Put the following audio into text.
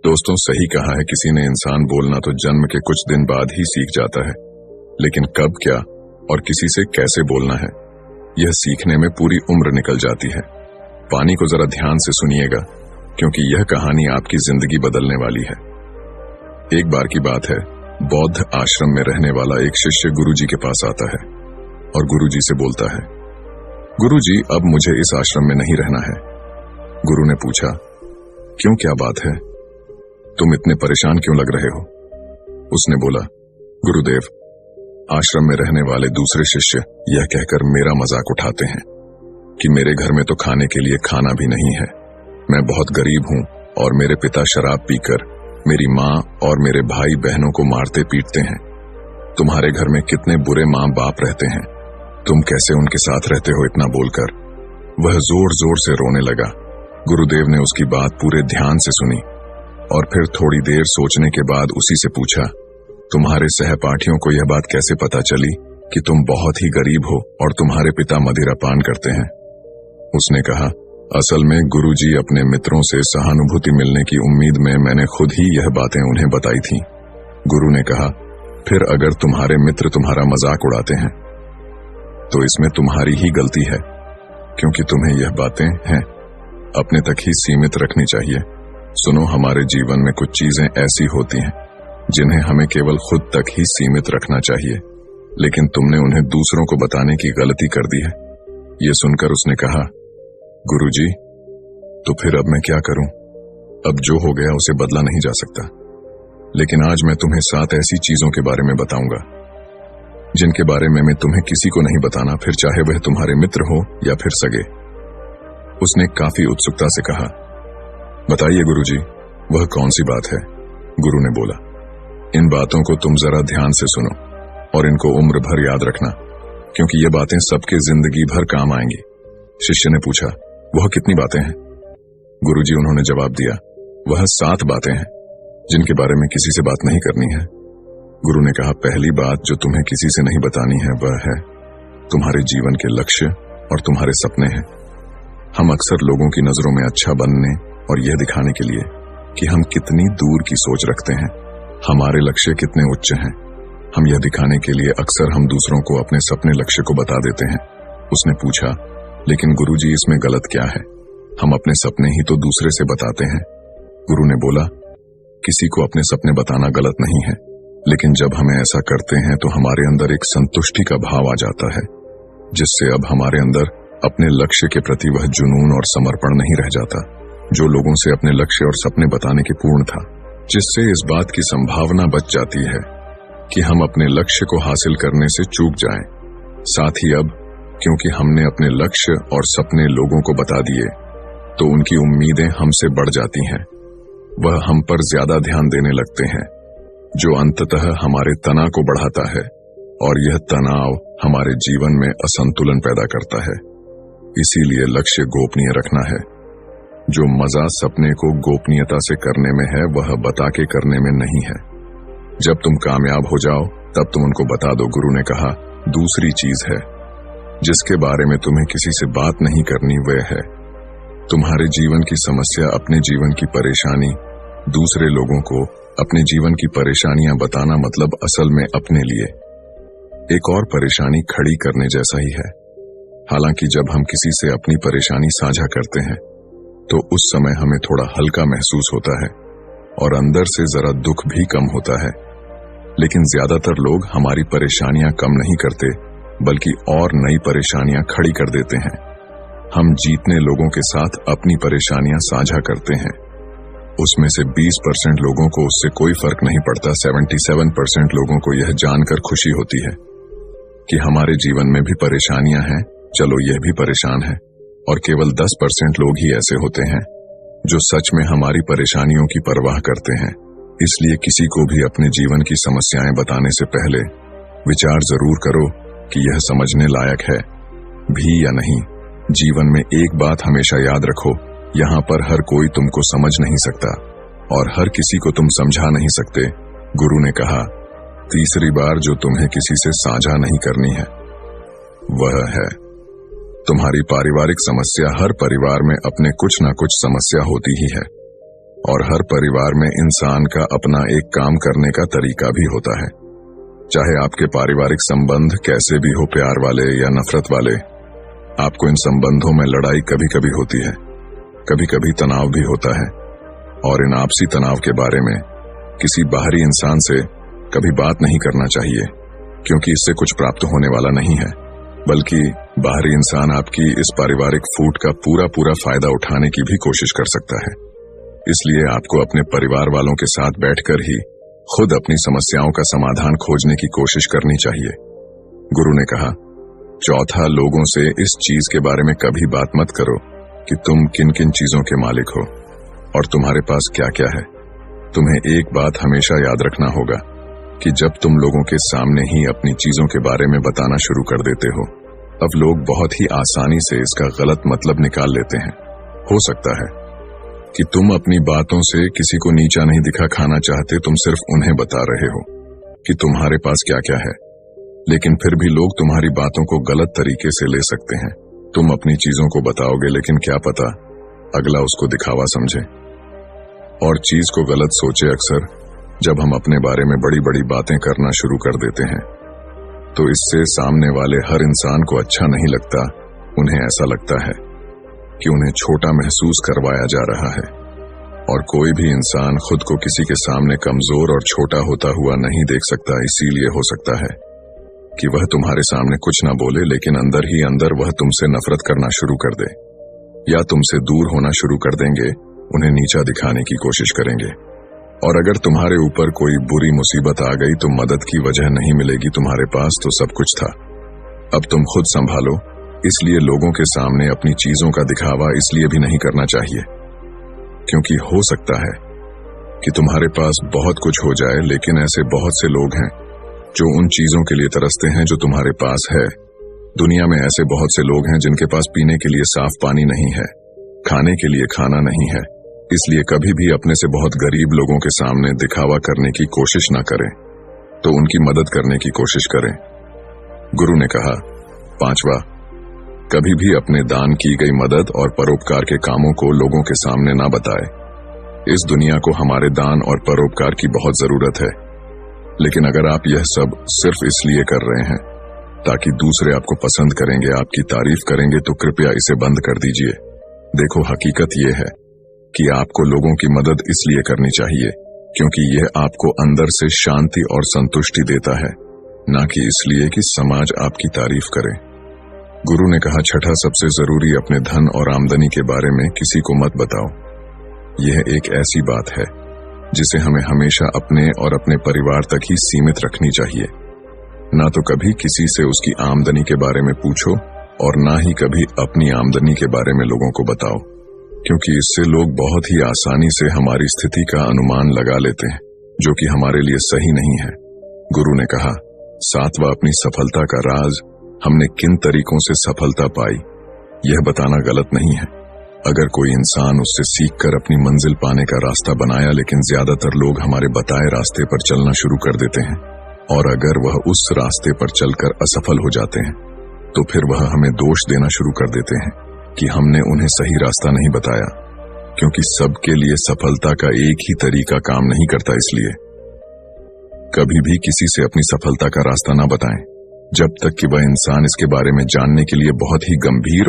दोस्तों, सही कहा है किसी ने, इंसान बोलना तो जन्म के कुछ दिन बाद ही सीख जाता है, लेकिन कब, क्या और किसी से कैसे बोलना है, यह सीखने में पूरी उम्र निकल जाती है। पानी को जरा ध्यान से सुनिएगा, क्योंकि यह कहानी आपकी जिंदगी बदलने वाली है। एक बार की बात है, बौद्ध आश्रम में रहने वाला एक शिष्य गुरुजी के पास आता है और गुरुजी से बोलता है, गुरुजी, अब मुझे इस आश्रम में नहीं रहना है। गुरु ने पूछा, क्यों, क्या बात है, तुम इतने परेशान क्यों लग रहे हो? उसने बोला, गुरुदेव, आश्रम में रहने वाले दूसरे शिष्य यह कहकर मेरा मजाक उठाते हैं कि मेरे घर में तो खाने के लिए खाना भी नहीं है। मैं बहुत गरीब हूं और मेरे पिता शराब पीकर मेरी माँ और मेरे भाई बहनों को मारते पीटते हैं। तुम्हारे घर में कितने बुरे माँ बाप रहते हैं, तुम कैसे उनके साथ रहते हो? इतना बोलकर वह जोर जोर से रोने लगा। गुरुदेव ने उसकी बात पूरे ध्यान से सुनी और फिर थोड़ी देर सोचने के बाद उसी से पूछा, तुम्हारे सहपाठियों को यह बात कैसे पता चली कि तुम बहुत ही गरीब हो और तुम्हारे पिता मदिरापान करते हैं? उसने कहा, असल में गुरुजी, अपने मित्रों से सहानुभूति मिलने की उम्मीद में मैंने खुद ही यह बातें उन्हें बताई थी। गुरु ने कहा, फिर अगर तुम्हारे मित्र तुम्हारा मजाक उड़ाते हैं तो इसमें तुम्हारी ही गलती है, क्योंकि तुम्हें यह बातें हैं अपने तक ही सीमित रखनी चाहिए। सुनो, हमारे जीवन में कुछ चीजें ऐसी होती हैं जिन्हें हमें केवल खुद तक ही सीमित रखना चाहिए, लेकिन तुमने उन्हें दूसरों को बताने की गलती कर दी है। ये सुनकर उसने कहा, गुरुजी, तो फिर अब मैं क्या करूं? अब जो हो गया उसे बदला नहीं जा सकता, लेकिन आज मैं तुम्हें 7 ऐसी चीजों के बारे में बताऊंगा जिनके बारे में मैं तुम्हें किसी को नहीं बताना, फिर चाहे वह तुम्हारे मित्र हो या फिर सगे। उसने काफी उत्सुकता से कहा, बताइए गुरुजी, वह कौन सी बात है? गुरु ने बोला, इन बातों को तुम जरा ध्यान से सुनो और इनको उम्र भर याद रखना, क्योंकि ये बातें सबके जिंदगी भर काम आएंगी। शिष्य ने पूछा, वह कितनी बातें हैं? गुरुजी, उन्होंने जवाब दिया, वह 7 बातें हैं जिनके बारे में किसी से बात नहीं करनी है। गुरु ने कहा, पहली बात जो तुम्हें किसी से नहीं बतानी है वह है तुम्हारे जीवन के लक्ष्य और तुम्हारे सपने हैं। हम अक्सर लोगों की नजरों में अच्छा बनने और यह दिखाने के लिए कि हम कितनी दूर की सोच रखते हैं, हमारे लक्ष्य कितने उच्च हैं, हम यह दिखाने के लिए अक्सर हम दूसरों को अपने सपने लक्ष्य को बता देते हैं। उसने पूछा, लेकिन गुरुजी, इसमें गलत क्या है? हम अपने सपने ही तो दूसरे से बताते हैं। गुरु ने बोला, किसी को अपने सपने बताना गलत नहीं है, लेकिन जब हम ऐसा करते हैं तो हमारे अंदर एक संतुष्टि का भाव आ जाता है, जिससे अब हमारे अंदर अपने लक्ष्य के प्रति वह जुनून और समर्पण नहीं रह जाता जो लोगों से अपने लक्ष्य और सपने बताने के पूर्ण था, जिससे इस बात की संभावना बच जाती है कि हम अपने लक्ष्य को हासिल करने से चूक जाएं। साथ ही अब क्योंकि हमने अपने लक्ष्य और सपने लोगों को बता दिए, तो उनकी उम्मीदें हमसे बढ़ जाती हैं, वह हम पर ज्यादा ध्यान देने लगते हैं, जो अंततः हमारे तनाव को बढ़ाता है और यह तनाव हमारे जीवन में असंतुलन पैदा करता है। इसीलिए लक्ष्य गोपनीय रखना है। जो मजा सपने को गोपनीयता से करने में है, वह बता के करने में नहीं है। जब तुम कामयाब हो जाओ तब तुम उनको बता दो। गुरु ने कहा, दूसरी चीज है जिसके बारे में तुम्हें किसी से बात नहीं करनी, वह है तुम्हारे जीवन की समस्या, अपने जीवन की परेशानी। दूसरे लोगों को अपने जीवन की परेशानियां बताना मतलब असल में अपने लिए एक और परेशानी खड़ी करने जैसा ही है। हालांकि जब हम किसी से अपनी परेशानी साझा करते हैं तो उस समय हमें थोड़ा हल्का महसूस होता है और अंदर से जरा दुख भी कम होता है, लेकिन ज्यादातर लोग हमारी परेशानियां कम नहीं करते, बल्कि और नई परेशानियां खड़ी कर देते हैं। हम जीतने लोगों के साथ अपनी परेशानियां साझा करते हैं, उसमें से 20% लोगों को उससे कोई फर्क नहीं पड़ता। 77% लोगों को यह जानकर खुशी होती है कि हमारे जीवन में भी परेशानियां हैं, चलो यह भी परेशान है, और केवल 10% लोग ही ऐसे होते हैं जो सच में हमारी परेशानियों की परवाह करते हैं। इसलिए किसी को भी अपने जीवन की समस्याएं बताने से पहले विचार जरूर करो कि यह समझने लायक है भी या नहीं। जीवन में एक बात हमेशा याद रखो, यहाँ पर हर कोई तुमको समझ नहीं सकता और हर किसी को तुम समझा नहीं सकते। गुरु ने कहा, तीसरी बार जो तुम्हें किसी से साझा नहीं करनी है वह है तुम्हारी पारिवारिक समस्या। हर परिवार में अपने कुछ ना कुछ समस्या होती ही है। और हर परिवार में इंसान का अपना एक काम करने का तरीका भी होता है। चाहे आपके पारिवारिक संबंध कैसे भी हो, प्यार वाले या नफरत वाले, आपको इन संबंधों में लड़ाई कभी कभी होती है, कभी कभी तनाव भी होता है। और इन आपसी तनाव के बारे में किसी बाहरी इंसान से कभी बात नहीं करना चाहिए, क्योंकि इससे कुछ प्राप्त होने वाला नहीं है, बल्कि बाहरी इंसान आपकी इस पारिवारिक फूट का पूरा फायदा उठाने की भी कोशिश कर सकता है। इसलिए आपको अपने परिवार वालों के साथ बैठकर ही खुद अपनी समस्याओं का समाधान खोजने की कोशिश करनी चाहिए। गुरु ने कहा, चौथा, लोगों से इस चीज के बारे में कभी बात मत करो कि तुम किन किन चीजों के मालिक हो और तुम्हारे पास क्या क्या है। तुम्हें एक बात हमेशा याद रखना होगा कि जब तुम लोगों के सामने ही अपनी चीजों के बारे में बताना शुरू कर देते हो, अब लोग बहुत ही आसानी से इसका गलत मतलब निकाल लेते हैं। हो सकता है कि तुम अपनी बातों से किसी को नीचा नहीं दिखा खाना चाहते, तुम सिर्फ उन्हें बता रहे हो कि तुम्हारे पास क्या क्या है, लेकिन फिर भी लोग तुम्हारी बातों को गलत तरीके से ले सकते हैं। तुम अपनी चीजों को बताओगे, लेकिन क्या पता अगला उसको दिखावा समझे और चीज को गलत सोचे। अक्सर जब हम अपने बारे में बड़ी बड़ी बातें करना शुरू कर देते हैं, तो इससे सामने वाले हर इंसान को अच्छा नहीं लगता। उन्हें ऐसा लगता है कि उन्हें छोटा महसूस करवाया जा रहा है। और कोई भी इंसान खुद को किसी के सामने कमजोर और छोटा होता हुआ नहीं देख सकता। इसीलिए हो सकता है कि वह तुम्हारे सामने कुछ ना बोले, लेकिन अंदर ही अंदर वह तुमसे नफरत करना शुरू कर दे या तुमसे दूर होना शुरू कर देंगे, उन्हें नीचा दिखाने की कोशिश करेंगे। और अगर तुम्हारे ऊपर कोई बुरी मुसीबत आ गई तो मदद की वजह नहीं मिलेगी, तुम्हारे पास तो सब कुछ था। अब तुम खुद संभालो। इसलिए लोगों के सामने अपनी चीजों का दिखावा इसलिए भी नहीं करना चाहिए, क्योंकि हो सकता है कि तुम्हारे पास बहुत कुछ हो जाए, लेकिन ऐसे बहुत से लोग हैं जो उन चीजों के लिए तरसते हैं जो तुम्हारे पास है। दुनिया में ऐसे बहुत से लोग हैं जिनके पास पीने के लिए साफ पानी नहीं है, खाने के लिए खाना नहीं है। इसलिए कभी भी अपने से बहुत गरीब लोगों के सामने दिखावा करने की कोशिश न करें, तो उनकी मदद करने की कोशिश करें। गुरु ने कहा, पांचवा, कभी भी अपने दान की गई मदद और परोपकार के कामों को लोगों के सामने ना बताए। इस दुनिया को हमारे दान और परोपकार की बहुत जरूरत है, लेकिन अगर आप यह सब सिर्फ इसलिए कर रहे हैं ताकि दूसरे आपको पसंद करेंगे, आपकी तारीफ करेंगे, तो कृपया इसे बंद कर दीजिए। देखो, हकीकत यह है कि आपको लोगों की मदद इसलिए करनी चाहिए क्योंकि यह आपको अंदर से शांति और संतुष्टि देता है, ना कि इसलिए कि समाज आपकी तारीफ करे। गुरु ने कहा, छठा, सबसे जरूरी, अपने धन और आमदनी के बारे में किसी को मत बताओ। यह एक ऐसी बात है जिसे हमें हमेशा अपने और अपने परिवार तक ही सीमित रखनी चाहिए। ना तो कभी किसी से उसकी आमदनी के बारे में पूछो और ना ही कभी अपनी आमदनी के बारे में लोगों को बताओ, क्योंकि इससे लोग बहुत ही आसानी से हमारी स्थिति का अनुमान लगा लेते हैं, जो कि हमारे लिए सही नहीं है। गुरु ने कहा, सातवां, अपनी सफलता का राज, हमने किन तरीकों से सफलता पाई यह बताना गलत नहीं है। अगर कोई इंसान उससे सीखकर अपनी मंजिल पाने का रास्ता बनाया, लेकिन ज्यादातर लोग हमारे बताए रास्ते पर चलना शुरू कर देते हैं, और अगर वह उस रास्ते पर चलकर असफल हो जाते हैं, तो फिर वह हमें दोष देना शुरू कर देते हैं कि हमने उन्हें सही रास्ता नहीं बताया, क्योंकि सबके लिए सफलता का एक ही तरीका काम नहीं करता। इसलिए कभी भी किसी से अपनी सफलता का रास्ता ना बताएं, जब तक कि वह इंसान इसके बारे में जानने के लिए बहुत ही गंभीर